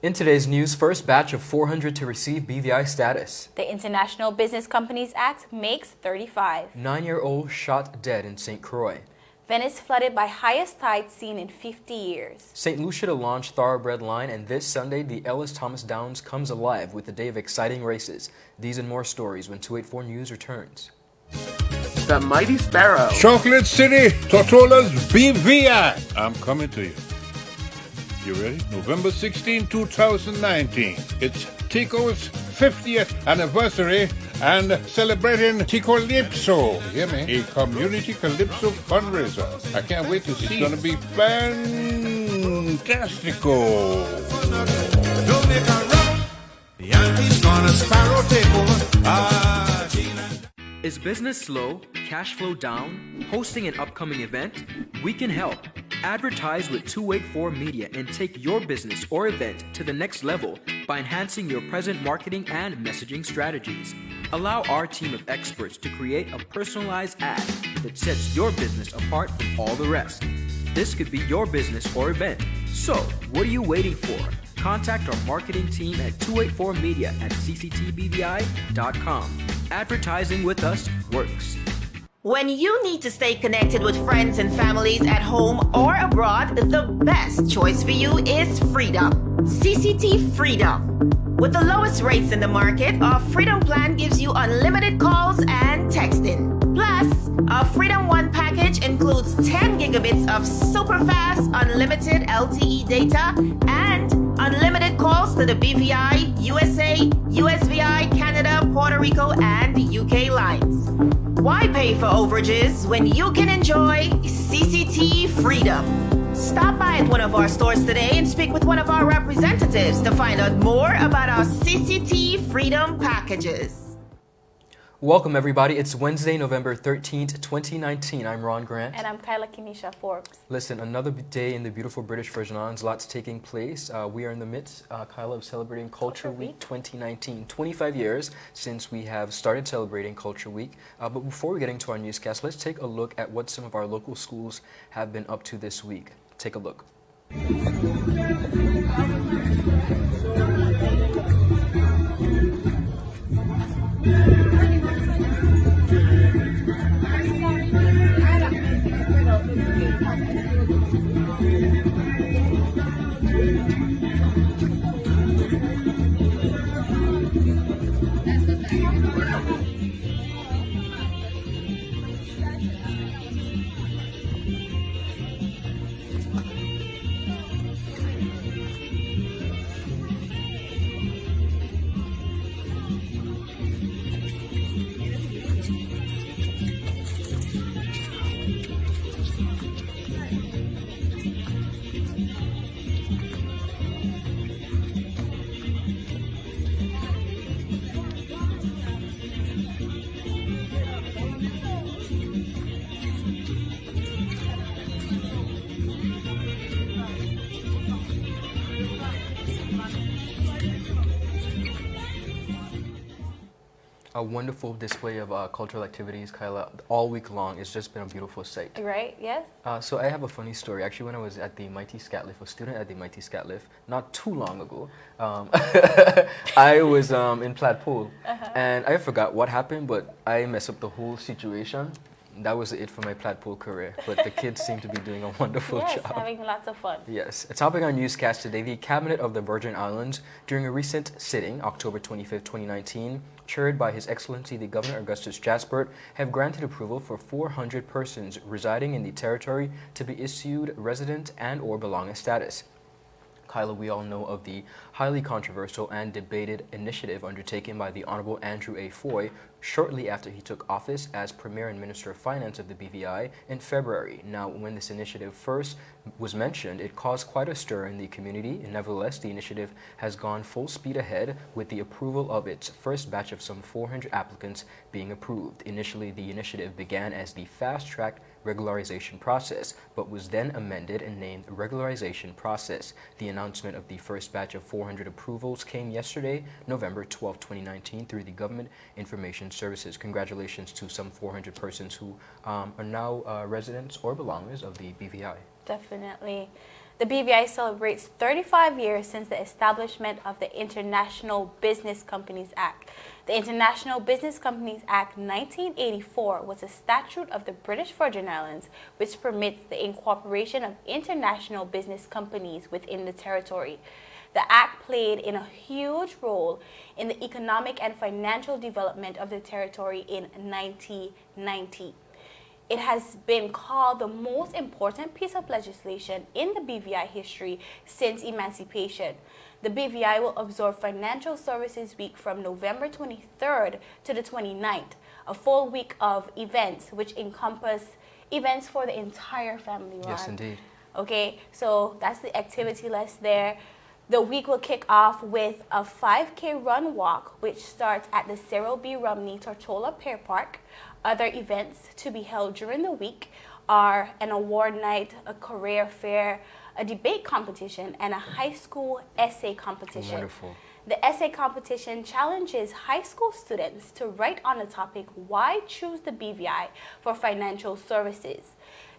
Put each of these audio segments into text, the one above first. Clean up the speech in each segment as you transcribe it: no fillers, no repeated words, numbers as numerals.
In today's news, first batch of 400 to receive BVI status. The International Business Companies Act makes 35. 9-year-old shot dead in St. Croix. Venice flooded by highest tide seen in 50 years. St. Lucia to launch Thoroughbred line, and this Sunday, the Ellis Thomas Downs comes alive with a day of exciting races. These and more stories when 284 News returns. The Mighty Sparrow. Chocolate City, Tortola's BVI. I'm coming to you. You ready? November 16, 2019. It's Tico's 50th anniversary and celebrating Ticolipso. You hear me? A community calypso fundraiser. I can't wait to see. It's going to be fantastico. Is business slow? Cash flow down? Hosting an upcoming event? We can help. Advertise with 284 Media and take your business or event to the next level by enhancing your present marketing and messaging strategies. Allow our team of experts to create a personalized ad that sets your business apart from all the rest. This could be your business or event. So, what are you waiting for? Contact our marketing team at 284media at cctbvi.com. Advertising with us works. When you need to stay connected with friends and families at home or abroad, the best choice for you is Freedom. CCT Freedom. With the lowest rates in the market, our Freedom plan gives you unlimited calls and texting. Plus, our Freedom One package includes 10 gigabits of super fast, unlimited LTE data and unlimited calls to the BVI, USA, USVI, Canada, Puerto Rico, and UK lines. Why pay for overages when you can enjoy CCT Freedom? Stop by at one of our stores today and speak with one of our representatives to find out more about our CCT Freedom packages. Welcome, everybody. It's Wednesday, November 13th, 2019. I'm Ron Grant. And I'm Kyla Kinisha Forbes. Listen, another day in the beautiful British Virgin Islands. Lots taking place. We are in the midst, Kyla, of celebrating Culture Week 2019. 25 years since we have started celebrating Culture Week. But before we get into our newscast, let's take a look at what some of our local schools have been up to this week. Take a look. A wonderful display of cultural activities, Kyla, all week long. It's just been a beautiful sight. Right, yes? So I have a funny story. Actually, when I was at the Mighty Scatliff, a student at the Mighty Scatliff, not too long ago, I was in Platt-Pool, and I forgot what happened, but I messed up the whole situation. That was it for my Platt-Pool career, but the kids seem to be doing a wonderful Yes, job. having lots of fun. Yes. Topping our newscast today, the Cabinet of the Virgin Islands, during a recent sitting, October 25th, 2019, chaired by His Excellency the Governor Augustus Jaspert, have granted approval for 400 persons residing in the territory to be issued resident and/or belonging status. Kyla, we all know of the highly controversial and debated initiative undertaken by the Honorable Andrew A. Foy shortly after he took office as Premier and Minister of Finance of the BVI in February. Now, when this initiative first was mentioned, it caused quite a stir in the community. And nevertheless, the initiative has gone full speed ahead with the approval of its first batch of some 400 applicants being approved. Initially, the initiative began as the fast-track regularization process, but was then amended and named regularization process. The announcement of the first batch of 400 approvals came yesterday, November 12, 2019, through the Government Information Services. Congratulations to some 400 persons who are now residents or belongers of the BVI. Definitely. The BVI celebrates 35 years since the establishment of the International Business Companies Act. The International Business Companies Act 1984 was a statute of the British Virgin Islands which permits the incorporation of international business companies within the territory. The act played a huge role in the economic and financial development of the territory in 1990. It has been called the most important piece of legislation in the BVI history since emancipation. The BVI will observe Financial Services Week from November 23rd to the 29th, a full week of events which encompass events for the entire family. Ron. Yes, indeed. Okay, so that's the activity list there. The week will kick off with a 5K run walk, which starts at the Cyril B. Rumney Tortola Pear Park. Other events to be held during the week are an award night, a career fair, a debate competition, and a high school essay competition. Wonderful. The essay competition challenges high school students to write on the topic, why choose the BVI for financial services.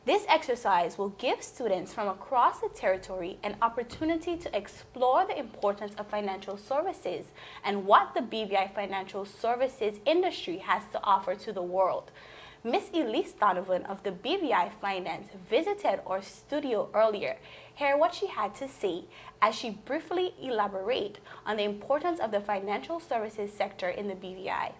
This exercise will give students from across the territory an opportunity to explore the importance of financial services and what the BVI financial services industry has to offer to the world. Miss Elise Donovan of the BVI Finance visited our studio earlier. Hear what she had to say as she briefly elaborate on the importance of the financial services sector in the BVI.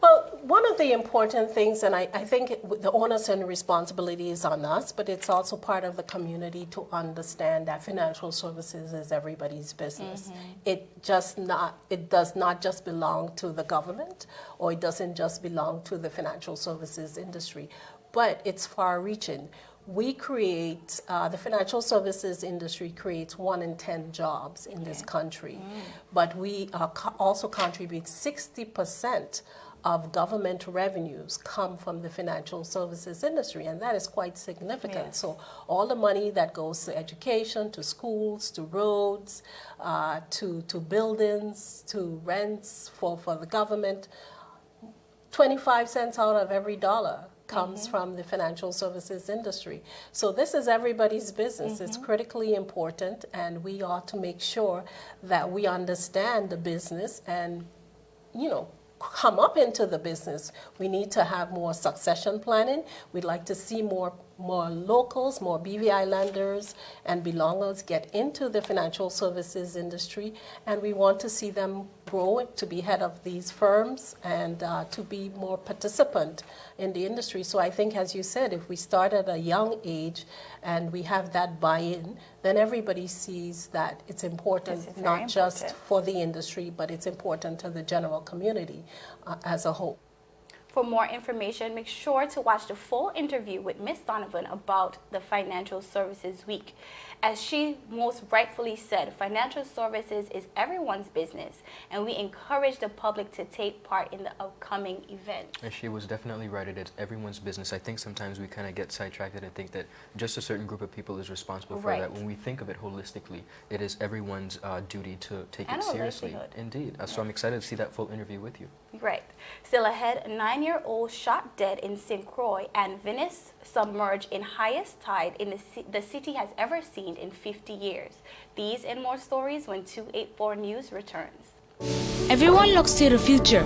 Well, one of the important things, and I think the onus and responsibility is on us, but it's also part of the community to understand that financial services is everybody's business. It does not just belong to the government, or it doesn't just belong to the financial services industry, but it's far-reaching. We create, the financial services industry creates 1 in 10 jobs in this country, but we also contribute 60% of government revenues come from the financial services industry, and that is quite significant. Yes. So all the money that goes to education, to schools, to roads, to buildings, to rents for the government, 25 cents out of every dollar comes from the financial services industry. So this is everybody's business. It's critically important, and we ought to make sure that we understand the business and, come up into the business. We need to have more succession planning. We'd like to see more locals, more BVI lenders and belongers get into the financial services industry, and we want to see them grow to be head of these firms and to be more participant in the industry. So I think, as you said, if we start at a young age and we have that buy-in, then everybody sees that it's important, This is very not just important. for the industry, but it's important to the general community as a whole. For more information, make sure to watch the full interview with Ms. Donovan about the Financial Services Week. As she most rightfully said, financial services is everyone's business, and we encourage the public to take part in the upcoming event. And she was definitely right. It is everyone's business. I think sometimes we kind of get sidetracked and think that just a certain group of people is responsible for Right. that. When we think of it holistically, it is everyone's duty to take And it our seriously. livelihood. Indeed. So I'm excited to see that full interview with you. Right. Still ahead, a 9-year-old shot dead in St. Croix and Venice submerged in highest tide in the city has ever seen in 50 years. These and more stories when 284 News returns. Everyone looks to the future,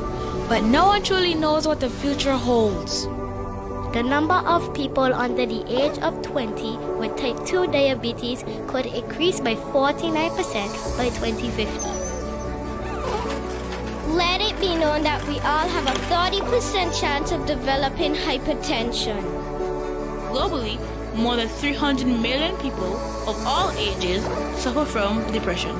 but no one truly knows what the future holds. The number of people under the age of 20 with type 2 diabetes could increase by 49% by 2050. Let it be known that we all have a 30% chance of developing hypertension. Globally, more than 300 million people of all ages suffer from depression.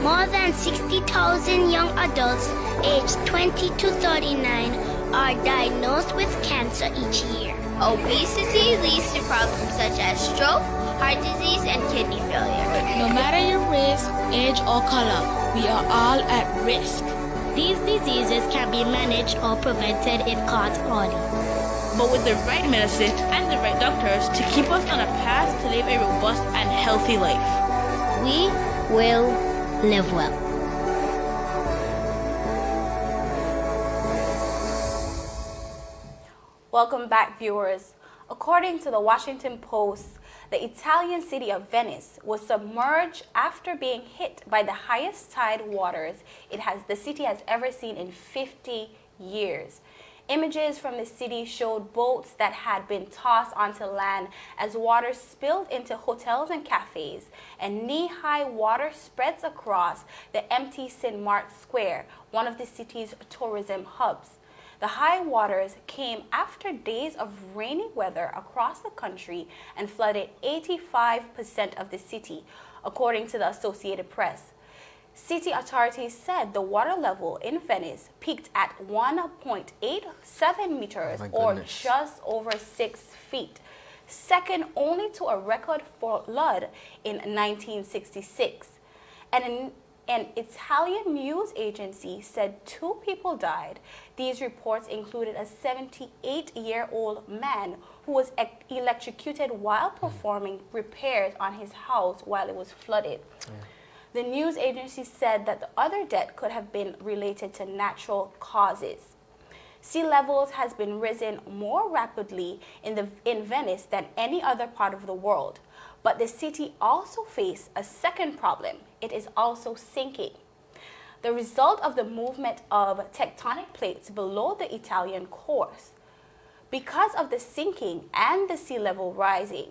More than 60,000 young adults aged 20 to 39 are diagnosed with cancer each year. Obesity leads to problems such as stroke, heart disease, and kidney failure. No matter your race, age, or color, we are all at risk. These diseases can be managed or prevented if caught early. But with the right medicine and the right doctors to keep us on a path to live a robust and healthy life. We will live well. Welcome back, viewers. According to the Washington Post, The Italian city of Venice was submerged after being hit by the highest tide waters the city has ever seen in 50 years. Images from the city showed boats that had been tossed onto land as water spilled into hotels and cafes, and knee-high water spreads across the empty St. Mark's Square, one of the city's tourism hubs. The high waters came after days of rainy weather across the country and flooded 85% of the city, according to the Associated Press. City authorities said the water level in Venice peaked at 1.87 meters or just over 6 feet, second only to a record flood in 1966. And an Italian news agency said 2 people died. These reports included a 78-year-old man who was electrocuted while performing repairs on his house while it was flooded. The news agency said that the other death could have been related to natural causes. Sea levels has been risen more rapidly in Venice than any other part of the world. But the city also faced a second problem. It is also sinking. The result of the movement of tectonic plates below the Italian coast. Because of the sinking and the sea level rising,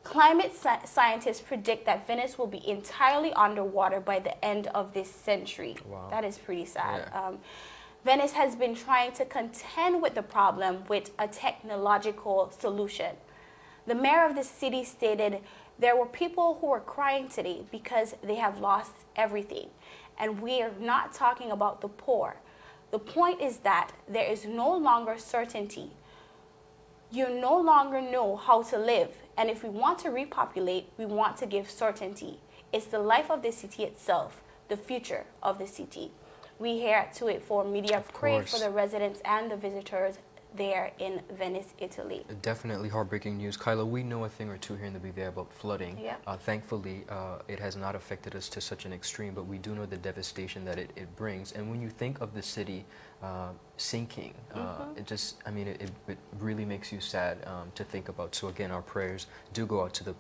climate scientists predict that Venice will be entirely underwater by the end of this century. Wow. That is pretty sad. Yeah. Venice has been trying to contend with the problem with a technological solution. The mayor of the city stated, "There were people who were crying today because they have lost everything. And we are not talking about the poor. The point is that there is no longer certainty. You no longer know how to live. And if we want to repopulate, we want to give certainty. It's the life of the city itself, the future of the city." We here at 284 Media pray for the residents and the visitors there in Venice, Italy. Definitely heartbreaking news. Kyla, we know a thing or two here in the BVI about flooding. Yeah. Thankfully, it has not affected us to such an extreme, but we do know the devastation that it brings. And when you think of the city sinking, it just, I mean, it really makes you sad to think about. So again, our prayers do go out to the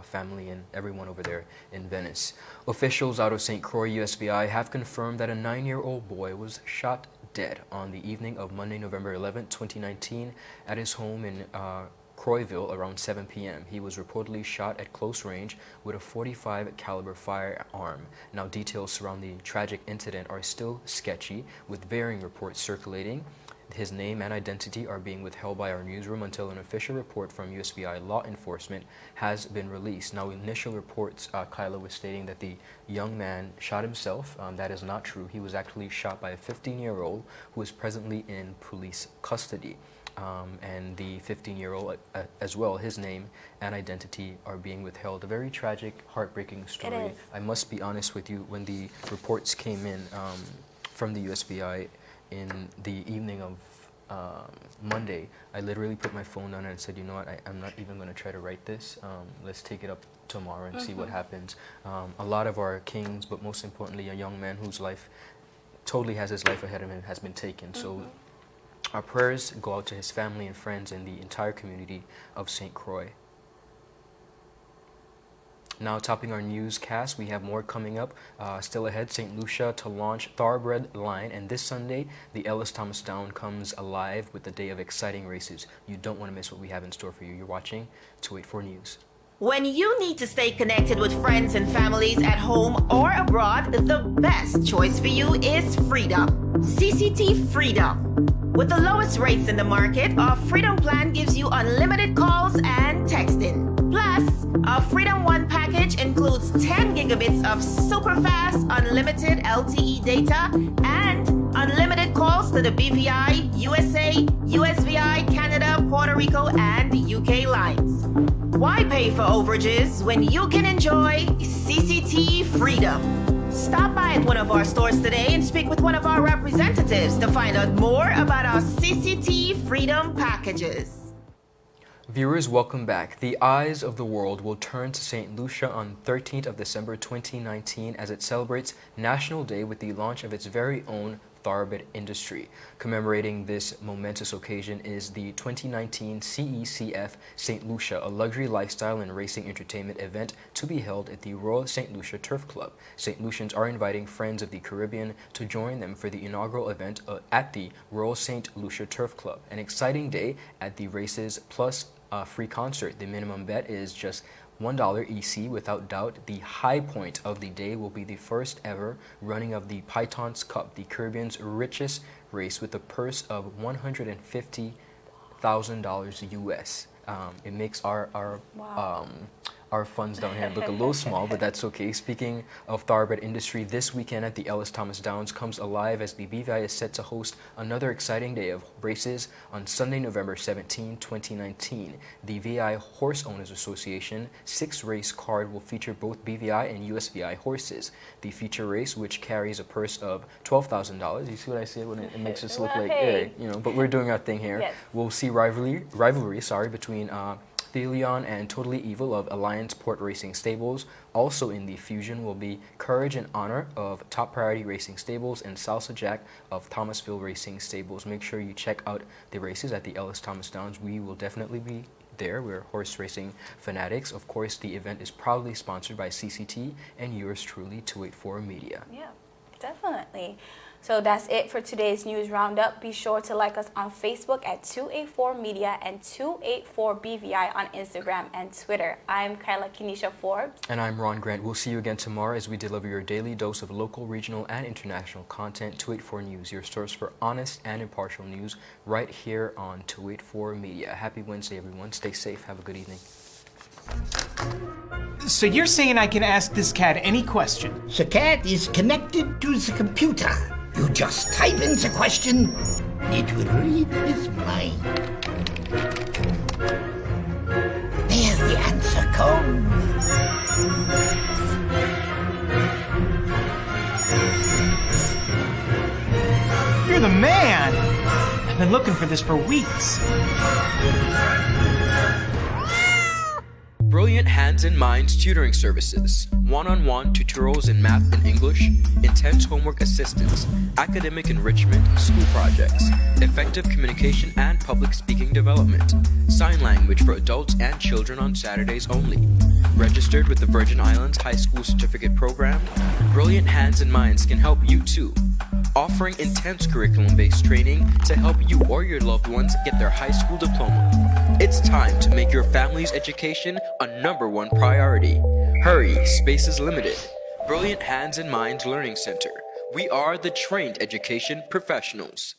family and everyone over there in Venice. Officials out of St. Croix USVI have confirmed that a 9-year-old boy was shot dead on the evening of Monday, November 11, 2019, at his home in Croixville around 7 p.m. He was reportedly shot at close range with a .45 caliber firearm. Now, details surrounding the tragic incident are still sketchy, with varying reports circulating. His name and identity are being withheld by our newsroom until an official report from USVI law enforcement has been released. Now, initial reports, Kyla was stating that the young man shot himself. That is not true. He was actually shot by a 15-year-old who is presently in police custody. And the 15-year-old as well, his name and identity are being withheld. A very tragic, heartbreaking story. It is. I must be honest with you, when the reports came in from the USVI in the evening of Monday, I literally put my phone down and said, you know what, I'm not even going to try to write this. Let's take it up tomorrow and see what happens. A lot of our kings, but most importantly, a young man whose life totally has his life ahead of him, has been taken. So our prayers go out to his family and friends and the entire community of St. Croix. Now, topping our newscast, we have more coming up. Still ahead, St. Lucia to launch Thoroughbred line, and this Sunday, the Ellis Thomas Down comes alive with a day of exciting races. You don't want to miss what we have in store for you. You're watching 284 News. When you need to stay connected with friends and families at home or abroad, the best choice for you is Freedom. CCT Freedom. With the lowest rates in the market, our Freedom plan gives you unlimited calls and texting. Plus, our Freedom One package includes 10 gigabits of super fast, unlimited LTE data and unlimited calls to the BVI, USA, USVI, Canada, Puerto Rico, and UK lines. Why pay for overages when you can enjoy CCT Freedom? Stop by at one of our stores today and speak with one of our representatives to find out more about our CCT Freedom packages. Viewers, welcome back. The eyes of the world will turn to St. Lucia on 13th of December 2019 as it celebrates National Day with the launch of its very own Thoroughbred industry. Commemorating this momentous occasion is the 2019 CECF St. Lucia, a luxury lifestyle and racing entertainment event to be held at the Royal St. Lucia Turf Club. St. Lucians are inviting friends of the Caribbean to join them for the inaugural event at the Royal St. Lucia Turf Club. An exciting day at the races plus a free concert. The minimum bet is just $1 EC. Without doubt, the high point of the day will be the first ever running of the Pythons Cup, the Caribbean's richest race, with a purse of $150,000 US. It makes our funds down here look a little small, but that's okay. Speaking of Thoroughbred industry, this weekend at the Ellis Thomas Downs comes alive as the BVI is set to host another exciting day of races on Sunday, November 17, 2019. The VI Horse Owners Association 6-race card will feature both BVI and USVI horses. The feature race, which carries a purse of $12,000, you see what I say when it makes us look like, hey, you know, but we're doing our thing here. Yes. We'll see rivalry between Thelion and Totally Evil of Alliance Port Racing Stables. Also in the fusion will be Courage and Honor of Top Priority Racing Stables and Salsa Jack of Thomasville Racing Stables. Make sure you check out the races at the Ellis Thomas Downs. We will definitely be there. We're horse racing fanatics. Of course, the event is proudly sponsored by CCT and yours truly, 284 Media. Yeah, definitely. So that's it for today's news roundup. Be sure to like us on Facebook at 284 Media and 284 BVI on Instagram and Twitter. I'm Kyla Kenesha Forbes. And I'm Ron Grant. We'll see you again tomorrow as we deliver your daily dose of local, regional, and international content. 284 News, your source for honest and impartial news right here on 284 Media. Happy Wednesday, everyone. Stay safe. Have a good evening. So you're saying I can ask this cat any question? The cat is connected to the computer. You just type in the question, it will read his mind. There the answer comes. You're the man! I've been looking for this for weeks. Brilliant Hands and Minds Tutoring Services, one-on-one tutorials in math and English, intense homework assistance, academic enrichment, school projects, effective communication and public speaking development, sign language for adults and children on Saturdays only. Registered with the Virgin Islands High School Certificate Program, Brilliant Hands and Minds can help you too. Offering intense curriculum-based training to help you or your loved ones get their high school diploma. It's time to make your family's education a #1 priority. Hurry, space is limited. Brilliant Hands and Minds Learning Center. We are the trained education professionals.